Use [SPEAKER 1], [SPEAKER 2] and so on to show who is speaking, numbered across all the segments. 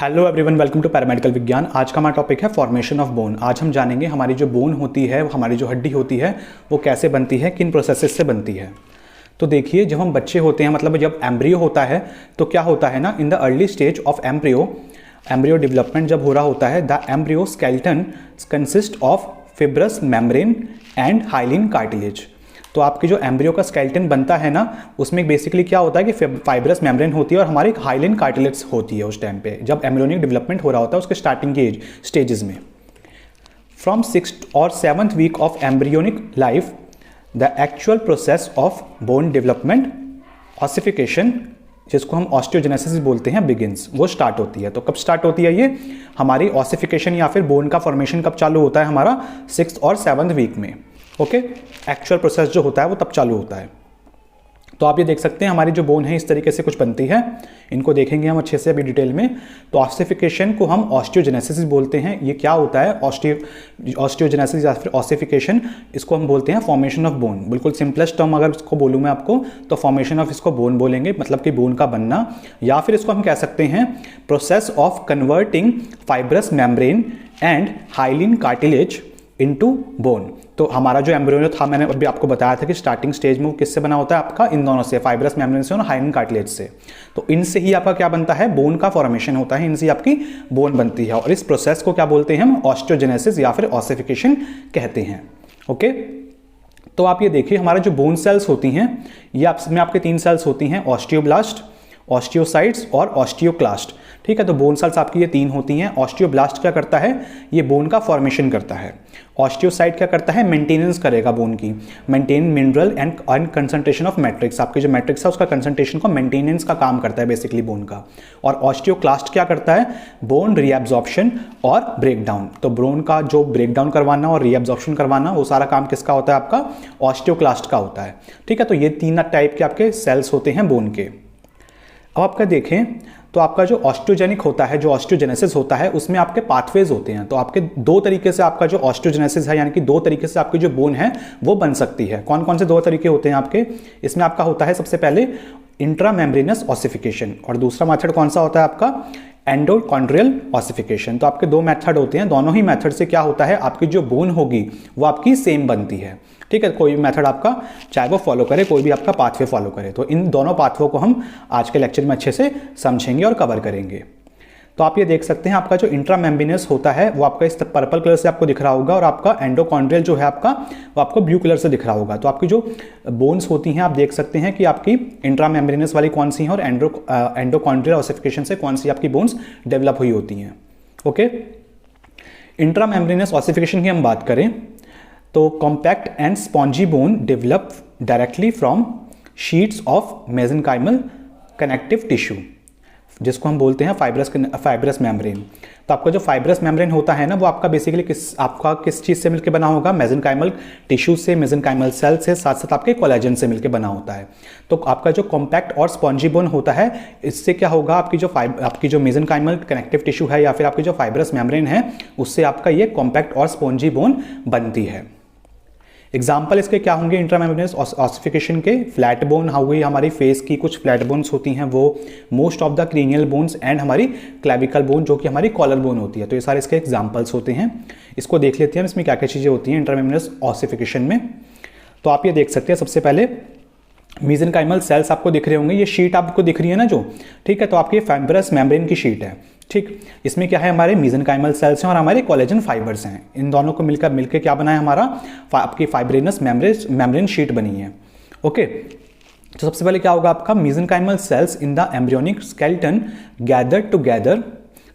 [SPEAKER 1] Hello everyone, welcome to paramedical Vigyan. आज का हमारा टॉपिक है फॉर्मेशन ऑफ बोन। आज हम जानेंगे हमारी जो बोन होती है, हमारी जो हड्डी होती है, वो कैसे बनती है, किन प्रोसेसेस से बनती है। तो देखिए, जब हम बच्चे होते हैं, मतलब जब एम्ब्रियो होता है, तो क्या होता है ना, in the early stage of embryo development जब हो रहा होता है, the embryo skeleton consist of fibrous membrane and hyaline cartilage. तो आपकी जो एम्ब्रियो का स्केलेटन बनता है ना, उसमें बेसिकली क्या होता है कि फाइब्रस मेम्ब्रेन होती है और हमारी हाइलिन कार्टिलेज होती है उस टाइम पे, जब एम्ब्रियोनिक डेवलपमेंट हो रहा होता है उसके स्टार्टिंग के स्टेजेस में। फ्रॉम 6th और 7th week of embryonic life the actual process of bone development ossification, जिसको हम ऑस्टियोजेनेसिस बोलते हैं, बिगिंस, वो स्टार्ट होती है। तो कब स्टार्ट होती है ये हमारी ऑसिफिकेशन या फिर बोन का फॉर्मेशन कब चालू होता है हमारा 6th और 7th वीक में। ओके, एक्चुअल प्रोसेस जो होता है वो तब चालू होता है। तो आप ये देख सकते हैं हमारी जो बोन है इस तरीके से कुछ बनती है। इनको देखेंगे हम अच्छे से अभी डिटेल में। तो ऑसिफिकेशन को हम ऑस्टियोजेनेसिस बोलते हैं। ये क्या होता है ऑस्टियोजेनेसिस या फिर ऑसिफिकेशन, इसको हम बोलते हैं फॉर्मेशन ऑफ बोन। बिल्कुल सिंपलेस्ट टर्म अगर इसको बोलूँ मैं आपको, तो फॉर्मेशन ऑफ इसको बोन बोलेंगे, मतलब कि बोन का बनना, या फिर इसको हम कह सकते हैं process of converting fibrous membrane and hyaline cartilage into bone. तो हमारा जो एम्ब्रियो था, मैंने अभी आपको बताया था कि स्टार्टिंग स्टेज में वो किससे बना होता है आपका, इन दोनों से, फाइब्रस मेम्ब्रेन से और हाइलिन कार्टिलेज से। तो इनसे ही आपका क्या बनता है, बोन का फॉर्मेशन होता है, इनसे आपकी बोन बनती है। और इस प्रोसेस को क्या बोलते हैं हम, ऑस्टियोजेनेसिस या फिर ऑसिफिकेशन कहते हैं। ओके, तो आप ये देखिए हमारा जो बोन सेल्स होती हैं, ये इसमें आपके 3 सेल्स होती हैं, ऑस्टियोब्लास्ट, ऑस्टियोसाइट्स और ऑस्टियोक्लास्ट। ठीक है, तो बोन सेल्स आपकी ये 3 होती हैं। ऑस्टियोब्लास्ट क्या करता है, ये बोन का फॉर्मेशन करता है। ऑस्टियोसाइट क्या करता है, मेंटेनेंस करेगा बोन की, maintain mineral and concentration of matrix, आपकी जो मैट्रिक्स है उसका कंसंट्रेशन को मेंटेनेंस का काम करता है बेसिकली बोन का। और ऑस्टियोक्लास्ट क्या करता है, बोन रीएब्जॉर्प्शन और ब्रेकडाउन। तो बोन का जो ब्रेकडाउन करवाना और रीएब्जॉर्प्शन करवाना, वो सारा काम किसका होता है, आपका ऑस्टियोक्लास्ट का होता है। ठीक है, तो ये 3 टाइप के आपके सेल्स होते हैं बोन के। अब आपका देखें तो आपका जो ऑस्टियोजेनिक होता है, जो ऑस्टियोजेनेसिस होता है, उसमें आपके पाथवेज होते हैं। तो आपके 2 तरीके से आपका जो ऑस्टियोजेनेसिस है, यानी कि 2 तरीके से आपकी जो बोन है वो बन सकती है। कौन कौन से 2 तरीके होते हैं आपके, इसमें आपका होता है सबसे पहले इंट्रामेम्ब्रेनस ऑसिफिकेशन, और दूसरा मेथड कौन सा होता है आपका, एंडोकॉन्ड्रियल ऑसिफिकेशन। तो आपके 2 मेथड होते हैं। दोनों ही मेथड से क्या होता है, आपकी जो बोन होगी वो आपकी सेम बनती है। ठीक है, कोई भी मेथड आपका चाहे वो फॉलो करे, कोई भी आपका पाथवे फॉलो करे। तो इन दोनों पाथवे को हम आज के लेक्चर में अच्छे से समझेंगे और कवर करेंगे। तो आप ये देख सकते हैं आपका जो इंट्रामेम्ब्रेनस होता है वो आपका इस पर्पल कलर से आपको दिख रहा होगा, और आपका एंडोकॉन्ड्रियल जो है आपका, वो आपको ब्लू कलर से दिख रहा होगा। तो आपकी जो बोन्स होती हैं, आप देख सकते हैं कि आपकी इंट्रामेम्ब्रेनस वाली कौन सी हैं और एंडोकॉन्ड्रियल ऑसिफिकेशन से कौन सी आपकी बोन्स डेवलप हुई होती हैं। ओके, इंट्रामेम्ब्रेनस ऑसिफिकेशन की हम बात करें तो compact and spongy bone develop directly from sheets of mesenchymal connective tissue, जिसको हम बोलते हैं फाइब्रस मेम्ब्रेन। तो आपका जो फाइब्रस मेम्ब्रेन होता है ना, वो आपका बेसिकली किस चीज़ से मिलकर बना होगा, मेसेनकाइमल टिश्यू से, मेसेनकाइमल सेल से, साथ साथ आपके कोलेजन से मिलकर बना होता है। तो आपका जो कॉम्पैक्ट और स्पॉन्जी बोन होता है, इससे क्या होगा, आपकी जो मेसेनकाइमल कनेक्टिव टिश्यू है या फिर आपकी जो फाइब्रस मेम्ब्रेन है, उससे आपका ये कॉम्पैक्ट और स्पॉन्जी बोन बनती है। एग्जाम्पल इसके क्या होंगे इंट्रामेम्ब्रेनस ऑसिफिकेशन के, फ्लैट बोन हो गई, हमारी फेस की कुछ फ्लैट बोन्स होती हैं वो, most of the cranial bones and हमारी क्लेविकल बोन जो कि हमारी कॉलर बोन होती है। तो ये सारे इसके एग्जाम्पल्स होते हैं। इसको देख लेते हैं इसमें क्या क्या चीज़ें होती हैं इंट्रामेम्ब्रेनस ऑसिफिकेशन में। तो आप ये देख सकते हैं, सबसे पहले मेसेनकाइमल सेल्स आपको दिख रहे होंगे, ये शीट आपको दिख रही है ना जो, ठीक है, तो आपकी फाइब्रस मेम्ब्रेन की शीट है। ठीक, इसमें क्या है, हमारे मेसेनकाइमल सेल्स हैं और हमारे कोलेजन फाइबर्स हैं। इन दोनों को मिलकर क्या बना है हमारा, आपकी फाइब्रेनस मेम्ब्रेन शीट बनी है। ओके, तो सबसे पहले क्या होगा आपका, mesenchymal cells in the embryonic skeleton gather together,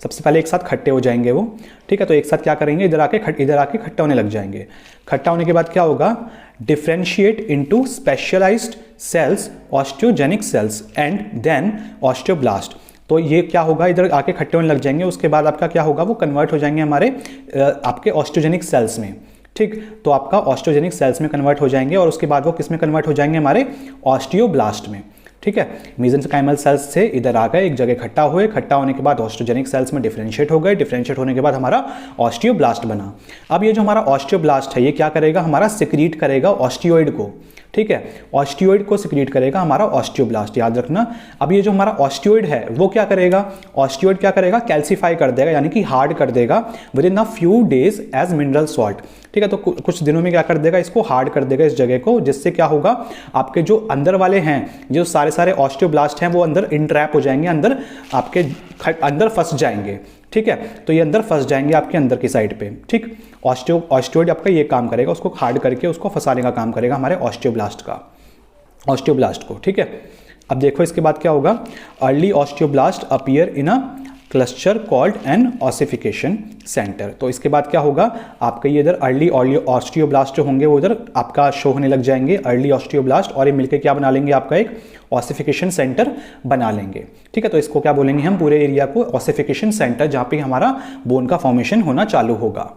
[SPEAKER 1] सबसे पहले एक साथ इकट्ठे हो जाएंगे वो। ठीक है, तो एक साथ क्या करेंगे, इधर आके इकट्ठा होने लग जाएंगे। इकट्ठा होने के बाद क्या होगा, differentiate into specialised cells, osteogenic cells and then osteoblast. तो ये क्या होगा, इधर आके इकट्ठे होने लग जाएंगे। उसके बाद आपका क्या होगा, वो कन्वर्ट हो जाएंगे हमारे आपके ऑस्टियोजेनिक सेल्स में। ठीक, तो आपका ऑस्टियोजेनिक सेल्स में कन्वर्ट हो जाएंगे, और उसके बाद वो किस में कन्वर्ट हो जाएंगे, हमारे ऑस्टियोब्लास्ट में। ठीक है, मेसेनकाइमल सेल्स से इधर आ गए, एक जगह इकट्ठा हुए, इकट्ठा होने के बाद ऑस्टियोजेनिक सेल्स में डिफरेंशिएट हो गए, डिफरेंशिएट होने के बाद हमारा ऑस्टियोब्लास्ट बना। अब ये जो हमारा ऑस्टियोब्लास्ट है, ये क्या करेगा, हमारा सिक्रीट करेगा ऑस्टियोइड को। ठीक है। ऑस्टियोइड को सिक्रीट करेगा हमारा ऑस्टियोब्लास्ट, याद रखना। अब ये जो हमारा ऑस्टियोइड है वो क्या करेगा, ऑस्टियोइड क्या करेगा, कैल्सीफाई कर देगा, यानी कि हार्ड कर देगा within a few days as mineral salt. ठीक है, तो कुछ दिनों में क्या कर देगा, इसको हार्ड कर देगा इस जगह को, जिससे क्या होगा, आपके जो अंदर वाले हैं, जो सारे ऑस्टियोब्लास्ट हैं वो अंदर इंट्रैप हो जाएंगे, अंदर आपके अंदर फंस जाएंगे। ठीक है, तो ये अंदर फंस जाएंगे आपके अंदर की साइड पे। ठीक, ऑस्टियोइड आपका ये काम करेगा, उसको हार्ड करके उसको फंसाने का काम करेगा हमारे ऑस्टियोब्लास्ट को। ठीक है, अब देखो इसके बाद क्या होगा, early osteoblast appear in a cluster called an ossification centre. तो इसके बाद क्या होगा, आपका ये इधर अर्ली ऑस्टियोब्लास्ट जो होंगे वो इधर आपका शो होने लग जाएंगे, अर्ली ऑस्टियोब्लास्ट, और ये मिलकर क्या बना लेंगे, आपका एक ऑसिफिकेशन सेंटर बना लेंगे। ठीक है, तो इसको क्या बोलेंगे हम, पूरे एरिया को ऑसिफिकेशन सेंटर, जहां पे हमारा बोन का फॉर्मेशन होना चालू होगा।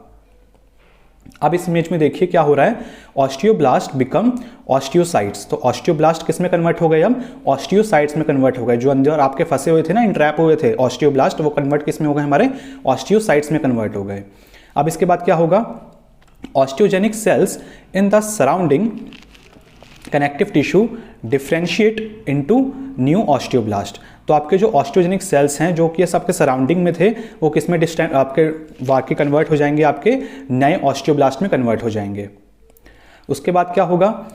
[SPEAKER 1] अब इस इमेज में देखिए क्या हो रहा है, ऑस्टियोब्लास्ट बिकम ऑस्टियोसाइट्स। तो ऑस्टियोब्लास्ट किस में कन्वर्ट हो गए, अब ऑस्टियोसाइट्स में कन्वर्ट हो गए। जो अंदर आपके फंसे हुए थे ना, इंट्रैप हुए थे ऑस्टियोब्लास्ट, वो कन्वर्ट किस में हो गए, हमारे ऑस्टियोसाइट्स में कन्वर्ट हो गए। अब इसके बाद क्या होगा, osteogenic cells in the surrounding connective tissue differentiate into new osteoblast. तो आपके जो ऑस्टियोजेनिक सेल्स हैं जो कि सबके सराउंडिंग में थे, वो किस में आपके वाकई कन्वर्ट हो जाएंगे, आपके नए ऑस्टियोब्लास्ट में कन्वर्ट हो जाएंगे। उसके बाद क्या होगा,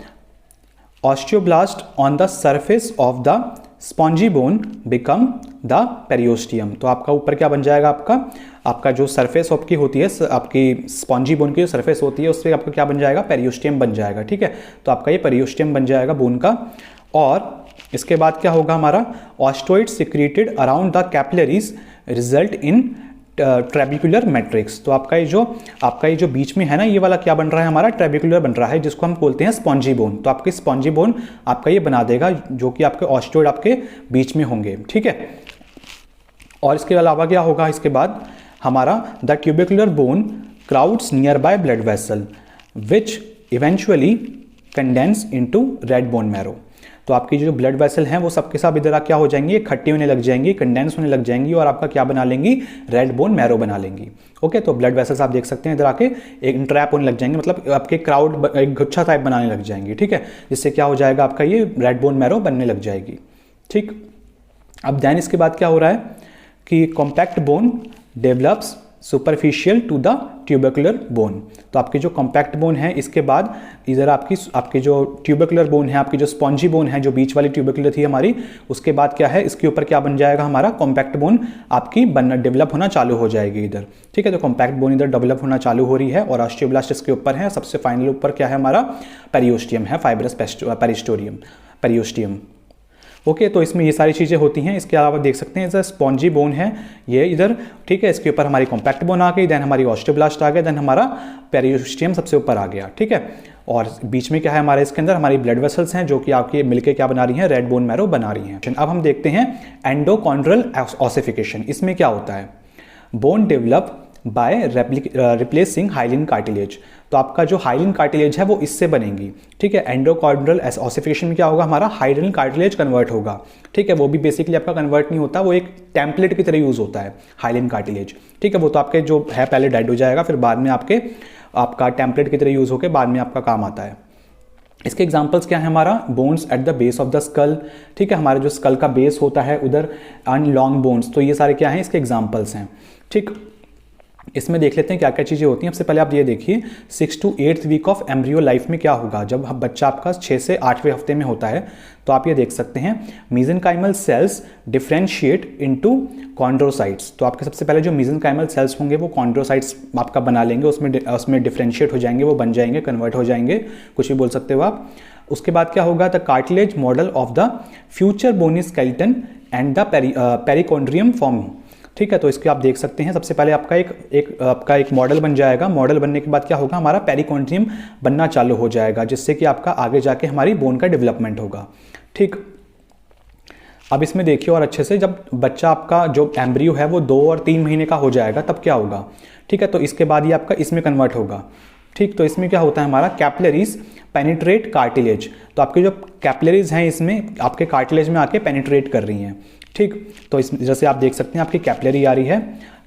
[SPEAKER 1] osteoblast on the surface of the spongy bone become the periosteum. तो आपका ऊपर क्या बन जाएगा, आपका जो सरफेस आपकी होती है, आपकी स्पॉन्जी बोन की जो सरफेस होती है, उससे आपका क्या बन जाएगा, पेरियोस्टियम बन जाएगा। ठीक है, तो आपका ये पेरियोस्टियम बन जाएगा बोन का। और इसके बाद क्या होगा, हमारा osteoid secreted around the capillaries result in trabecular matrix. तो आपका ये जो बीच में है ना, ये वाला क्या बन रहा है, हमारा ट्रेबिकुलर बन रहा है, जिसको हम बोलते हैं स्पॉन्जी बोन। तो आपकी स्पॉन्जी बोन आपका ये बना देगा, जो कि आपके ऑस्टियोइड आपके बीच में होंगे। ठीक है, और इसके अलावा क्या होगा, इसके बाद हमारा the trabecular bone crowds near by blood vessel which eventually condense into red bone marrow. तो आपकी जो ब्लड वेसल हैं वो सबके सब इधर क्या हो जाएंगी, इकट्ठी होने लग जाएंगी, कंडेंस होने लग जाएंगी, और आपका क्या बना लेंगी, रेड बोन मैरो बना लेंगी। ओके, तो ब्लड वेसल्स आप देख सकते हैं इधर आके एक इंट्रैप होने लग जाएंगे, मतलब आपके क्राउड एक गुच्छा टाइप बनाने लग जाएंगी। ठीक है, जिससे क्या हो जाएगा, आपका ये रेड बोन मैरो बनने लग जाएगी। ठीक, अब देन इसके बाद क्या हो रहा है कि compact bone develops superficial to the trabecular bone. तो आपकी जो कॉम्पैक्ट बोन है, इसके बाद इधर आपकी जो ट्यूबिकुलर बोन है, आपकी जो स्पॉन्जी बोन है, जो बीच वाली ट्यूबिकुलर थी हमारी, उसके बाद क्या है, इसके ऊपर क्या बन जाएगा, हमारा कॉम्पैक्ट बोन आपकी डेवलप होना चालू हो जाएगी इधर। ठीक है, तो कॉम्पैक्ट बोन इधर डेवलप होना चालू हो रही है, और ऑस्टियोब्लास्ट इसके ऊपर है। सबसे फाइनल ऊपर क्या है, हमारा पेरियोस्टियम है, फाइब्रस पेरियोस्टियम। ओके, तो इसमें ये सारी चीज़ें होती हैं। इसके अलावा देख सकते हैं, स्पॉन्जी बोन है ये इधर। ठीक है, इसके ऊपर हमारी कॉम्पैक्ट बोन आ गई, देन हमारी ऑस्टियोब्लास्ट आ गया, देन हमारा पेरियोस्टियम सबसे ऊपर आ गया। ठीक है, और बीच में क्या है हमारे, इसके अंदर हमारी ब्लड वेसल्स हैं, जो कि आपके मिलके क्या बना रही हैं, रेड बोन मैरो बना रही हैं। अब हम देखते हैं एंडोकॉन्ड्रल ऑसिफिकेशन। इसमें क्या होता है, bone develop by replacing hyaline cartilage. तो आपका जो हाइलिन कार्टिलेज है वो इससे बनेगी। ठीक है, एंडोकॉन्ड्रल ऑसिफिकेशन में क्या होगा, हमारा हाइलिन कार्टिलेज कन्वर्ट होगा। ठीक है, वो भी बेसिकली आपका कन्वर्ट नहीं होता, वो एक टेम्पलेट की तरह यूज होता है हाइलिन कार्टिलेज। ठीक है, वो तो आपके जो है पहले डेड हो जाएगा, फिर बाद में आपका टेम्पलेट की तरह यूज होकर बाद में आपका काम आता है। इसके एग्जांपल्स क्या है, हमारा bones at the base of the skull. ठीक है, हमारा जो स्कल का बेस होता है उधर, एंड लॉन्ग बोन्स। तो ये सारे क्या हैं, इसके एग्जांपल्स हैं। ठीक, इसमें देख लेते हैं क्या क्या चीज़ें होती हैं। सबसे पहले आप ये देखिए, 6 to 8th week of embryo life में क्या होगा, जब बच्चा आपका 6 से 8वें हफ्ते में होता है, तो आप ये देख सकते हैं मीजेनकाइमल सेल्स डिफ्रेंशिएट इनटू कॉन्ड्रोसाइट्स। तो आपके सबसे पहले जो मीजेनकाइमल सेल्स होंगे वो कॉन्ड्रोसाइट्स आपका बना लेंगे, उसमें डिफ्रेंशिएट हो जाएंगे, वो बन जाएंगे, कन्वर्ट हो जाएंगे, कुछ भी बोल सकते हो आप। उसके बाद क्या होगा, the cartilage model of the future bony skeleton and the perichondrium form. ठीक है, तो इसके आप देख सकते हैं, सबसे पहले आपका एक मॉडल बन जाएगा। मॉडल बनने के बाद क्या होगा, हमारा पेरिकॉन्ड्रियम बनना चालू हो जाएगा, जिससे कि आपका आगे जाके हमारी बोन का डेवलपमेंट होगा। ठीक, अब इसमें देखिए और अच्छे से, जब बच्चा आपका जो एम्ब्रियो है वो 2 और 3 महीने का हो जाएगा, तब क्या होगा। ठीक है, तो इसके बाद ये आपका इसमें कन्वर्ट होगा। ठीक, तो इसमें क्या होता है, हमारा कैपिलरीज पेनिट्रेट कार्टिलेज। तो आपके जो कैपिलरीज हैं इसमें आपके कार्टिलेज में आके पेनिट्रेट कर रही हैं। ठीक, तो इस जैसे आप देख सकते हैं आपकी कैपिलरी आ रही है,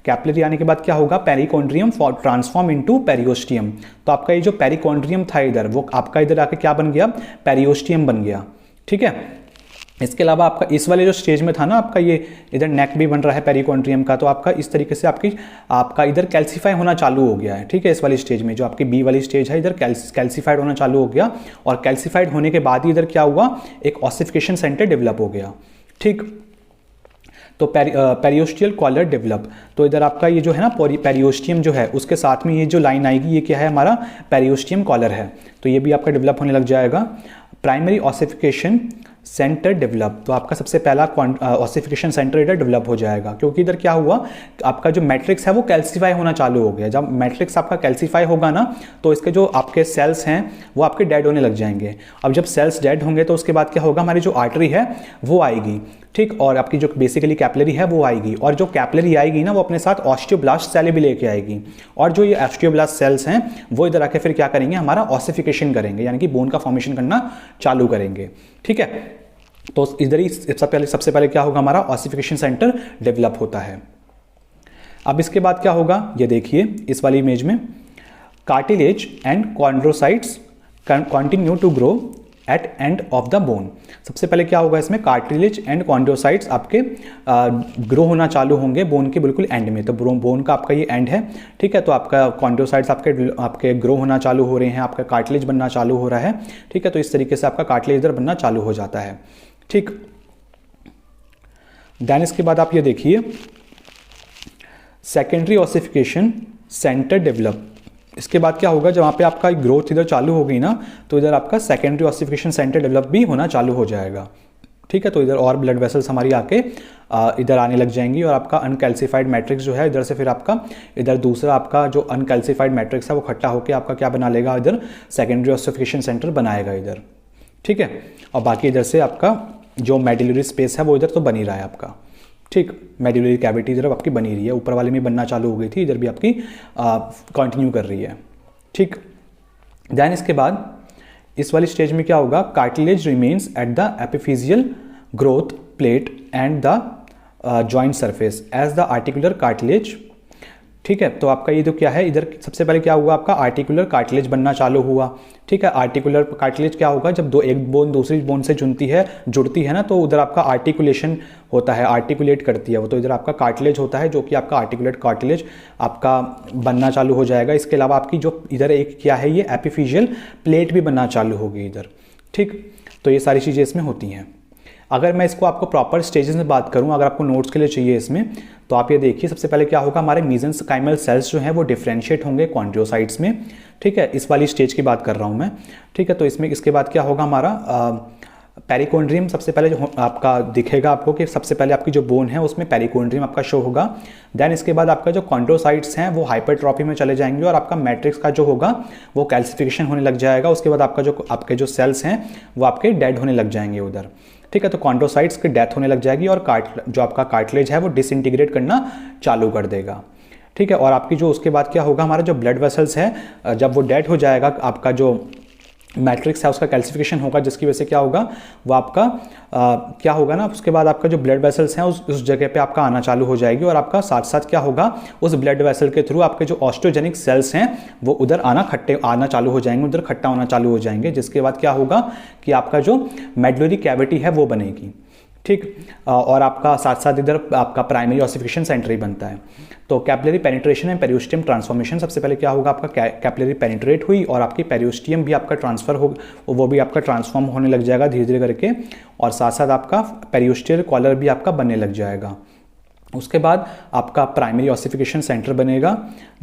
[SPEAKER 1] कैपिलरी आने के बाद क्या होगा, पेरिकॉन्ड्रियम ट्रांसफॉर्म इनटू पेरियोस्टियम। तो आपका ये जो पेरिकॉन्ड्रियम था इधर, वो आपका इधर आके क्या बन गया, पेरियोस्टियम बन गया। ठीक है, इसके अलावा आपका इस वाले जो स्टेज में था ना, आपका ये इधर नेक भी बन रहा है पेरिकॉन्ड्रियम का, तो आपका इस तरीके से आपका इधर कैल्सीफाई होना चालू हो गया है। ठीक है, इस वाली स्टेज में जो आपकी बी वाली स्टेज है, इधर कैल्सीफाइड होना चालू हो गया, और कैल्सीफाइड होने के बाद ही इधर क्या हुआ, एक ऑसिफिकेशन सेंटर डेवलप हो गया। ठीक, तो पेरियोस्टियल कॉलर डेवलप। तो इधर आपका ये जो है ना पेरियोस्टियम जो है, उसके साथ में ये जो लाइन आएगी, ये क्या है, हमारा पेरियोस्टियम कॉलर है। तो ये भी आपका डेवलप होने लग जाएगा। प्राइमरी ऑसिफिकेशन सेंटर डेवलप, तो आपका सबसे पहला ऑसिफिकेशन सेंटर इधर डेवलप हो जाएगा, क्योंकि इधर क्या हुआ, आपका जो मैट्रिक्स है वो कैल्सीफाई होना चालू हो गया। जब मैट्रिक्स आपका कैल्सीफाई होगा ना, तो इसके जो आपके सेल्स हैं वो आपके डेड होने लग जाएंगे। अब जब सेल्स डेड होंगे तो उसके बाद क्या होगा, हमारी जो आर्टरी है वो आएगी। ठीक, और आपकी जो बेसिकली कैपिलरी है वो आएगी, और जो कैपिलरी आएगी ना, वो अपने साथ ऑस्टियोब्लास्ट सेल भी लेके आएगी, और जो ये ऑस्टियोब्लास्ट सेल्स हैं वो इधर आके फिर क्या करेंगे, हमारा ऑसिफिकेशन करेंगे, यानी कि बोन का फॉर्मेशन करना चालू करेंगे। ठीक है, तो इधर ही सबसे पहले क्या होगा, हमारा ऑसिफिकेशन सेंटर डेवलप होता है। अब इसके बाद क्या होगा, ये देखिए इस वाली इमेज में, cartilage and chondrocytes continue to grow at end of the bone. सबसे पहले क्या होगा, इसमें कार्टिलेज एंड कॉन्ड्रोसाइट्स आपके ग्रो होना चालू होंगे बोन के बिल्कुल एंड में। तो बोन का आपका ये एंड है। ठीक है, तो आपका कॉन्ड्रोसाइट्स आपके ग्रो होना चालू हो रहे हैं, आपका कार्टिलेज बनना चालू हो रहा है। ठीक है, तो इस तरीके से आपका कार्टिलेज इधर बनना चालू हो जाता है। ठीक, देन इसके बाद आप ये देखिए सेकेंडरी ऑसिफिकेशन सेंटर डेवलप। इसके बाद क्या होगा, जब वहाँ पे आपका ग्रोथ इधर चालू हो गई ना, तो इधर आपका सेकेंडरी ऑसिफिकेशन सेंटर डेवलप भी होना चालू हो जाएगा। ठीक है, तो इधर और ब्लड वेसल्स हमारी आके इधर आने लग जाएंगी, और आपका अनकैल्सीफाइड मैट्रिक्स जो है इधर से फिर आपका इधर दूसरा आपका जो अनकैल्सीफाइड मैट्रिक्स है वो इकट्ठा होकर आपका क्या बना लेगा, इधर सेकेंडरी ऑसिफिकेशन सेंटर बनाएगा इधर। ठीक है, और बाकी इधर से आपका जो मेडुलरी स्पेस है वो इधर तो बन ही रहा है आपका। ठीक, मेडुलरी कैविटी इधर आपकी बनी रही है, ऊपर वाले में बनना चालू हो गई थी, इधर भी आपकी कंटिन्यू कर रही है। ठीक, देन इसके बाद इस वाली स्टेज में क्या होगा, cartilage remains at the epiphyseal growth plate and the joint surface as the articular cartilage. ठीक है, तो आपका ये तो क्या है, इधर सबसे पहले क्या हुआ, आपका आर्टिकुलर कार्टिलेज बनना चालू हुआ। ठीक है, आर्टिकुलर कार्टिलेज क्या होगा, जब एक बोन दूसरी बोन से जुड़ती है ना, तो उधर आपका आर्टिकुलेशन होता है, आर्टिकुलेट करती है वो, तो इधर आपका कार्टिलेज होता है जो कि आपका आर्टिकुलेट कार्टिलेज आपका बनना चालू हो जाएगा। इसके अलावा आपकी जो इधर एक क्या है, ये एपिफिजियल प्लेट भी बनना चालू होगी इधर। ठीक, तो ये सारी चीज़ें इसमें होती हैं। अगर मैं इसको आपको प्रॉपर स्टेजेस में बात करूं, अगर आपको नोट्स के लिए चाहिए इसमें, तो आप ये देखिए सबसे पहले क्या होगा, हमारे मीसेंकाइमल सेल्स जो हैं वो डिफरेंशिएट होंगे कॉन्ड्रोसाइट्स में। ठीक है, इस वाली स्टेज की बात कर रहा हूं मैं। ठीक है, तो इसमें इसके बाद क्या होगा, हमारा पेरिकॉन्ड्रियम सबसे पहले जो आपका दिखेगा आपको कि सबसे पहले आपकी जो बोन है उसमें पेरिकॉन्ड्रियम आपका शो होगा। देन इसके बाद आपका जो कॉन्ड्रोसाइट्स हैं वो हाइपरट्रॉफी में चले जाएंगे, और आपका मैट्रिक्स का जो होगा वो कैल्सिफिकेशन होने लग जाएगा। उसके बाद आपके जो सेल्स हैं वो आपके डेड होने लग जाएंगे उधर। ठीक है, तो कॉन्ड्रोसाइट्स की डेथ होने लग जाएगी, और जो आपका कार्टिलेज है वो डिसइंटीग्रेट करना चालू कर देगा। ठीक है, और आपकी जो उसके बाद क्या होगा, हमारा जो ब्लड वेसल्स है, जब वो डेड हो जाएगा, आपका जो मैट्रिक्स है उसका कैल्सिफिकेशन होगा, जिसकी वजह से क्या होगा, वो आपका क्या होगा ना, उसके बाद आपका जो ब्लड वेसल्स हैं उस जगह पे आपका आना चालू हो जाएगी, और आपका साथ साथ क्या होगा, उस ब्लड वेसल के थ्रू आपके जो ऑस्टियोजेनिक सेल्स हैं वो उधर आना चालू हो जाएंगे, उधर इकट्ठा होना चालू हो जाएंगे, जिसके बाद क्या होगा कि आपका जो मेडुलरी कैविटी है वो बनेगी। ठीक, और आपका साथ साथ इधर आपका प्राइमरी ऑसिफिकेशन सेंटर ही बनता है। तो capillary penetration and periosteum transformation, सबसे पहले क्या होगा, आपका कैपिलरी पेनिट्रेट हुई और आपकी पेरियोस्टियम भी आपका ट्रांसफर हो, वो भी आपका ट्रांसफॉर्म होने लग जाएगा धीरे धीरे करके, और साथ साथ आपका पेरियोस्टियल कॉलर भी आपका बनने लग जाएगा। उसके बाद आपका प्राइमरी ऑसिफिकेशन सेंटर बनेगा।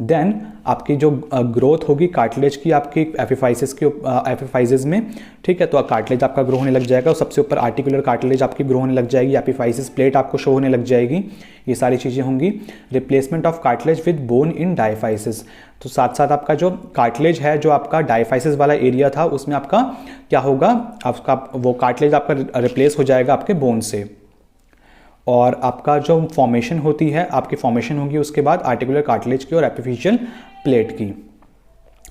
[SPEAKER 1] देन आपकी जो ग्रोथ होगी कार्टिलेज की आपकी एपिफाइसिस में। ठीक है, तो कार्टिलेज आपका ग्रो होने लग जाएगा, और सबसे ऊपर आर्टिकुलर कार्टिलेज आपकी ग्रो होने लग जाएगी, एपिफाइसिस प्लेट आपको शो होने लग जाएगी। ये सारी चीज़ें होंगी। Replacement of cartilage with bone in diaphysis, तो साथ साथ आपका जो कार्टिलेज है जो आपका डायफाइसिस वाला एरिया था उसमें आपका क्या होगा, आपका वो कार्टिलेज आपका रिप्लेस हो जाएगा आपके बोन से, और आपका जो फॉर्मेशन होती है आपकी फॉर्मेशन होगी उसके बाद आर्टिकुलर कार्टिलेज की और एपिफिशियल प्लेट की।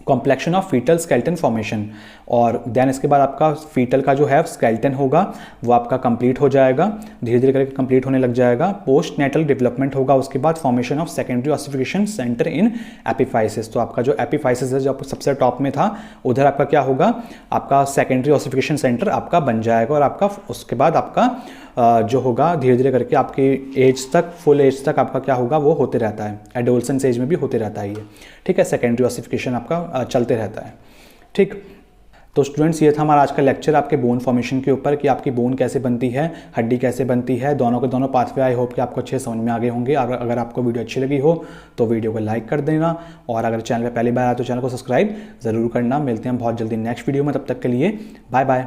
[SPEAKER 1] Completion of foetal skeleton formation, और देन इसके बाद आपका फीटल का जो है स्केलेटन होगा वो आपका कंप्लीट हो जाएगा, धीरे धीरे करके कंप्लीट होने लग जाएगा। पोस्ट नेटल डेवलपमेंट होगा, उसके बाद formation of secondary ossification centre in epiphysis. तो आपका जो एपिफाइसिस है, जो सबसे टॉप में था, उधर आपका क्या होगा, आपका सेकेंडरी ऑसिफिकेशन सेंटर आपका बन जाएगा, और आपका उसके बाद आपका जो होगा धीरे धीरे करके आपके एज तक, फुल एज तक आपका क्या होगा वो होते रहता है, एडोलसेंस एज में भी होते रहता है ये, ठीक है। सेकेंडरी ऑसिफिकेशन आपका चलते रहता है, ठीक। तो स्टूडेंट्स, ये था हमारा आज का लेक्चर आपके बोन फॉर्मेशन के ऊपर कि आपकी बोन कैसे बनती है, हड्डी कैसे बनती है, दोनों के दोनों पाथवे। आई होप कि आपको अच्छे समझ में आ गए होंगे। अगर आपको वीडियो अच्छी लगी हो तो वीडियो को लाइक कर देना, और अगर चैनल पर पहली बार आए तो चैनल को सब्सक्राइब ज़रूर करना। मिलते हैं बहुत जल्दी नेक्स्ट वीडियो में, तब तक के लिए बाय बाय।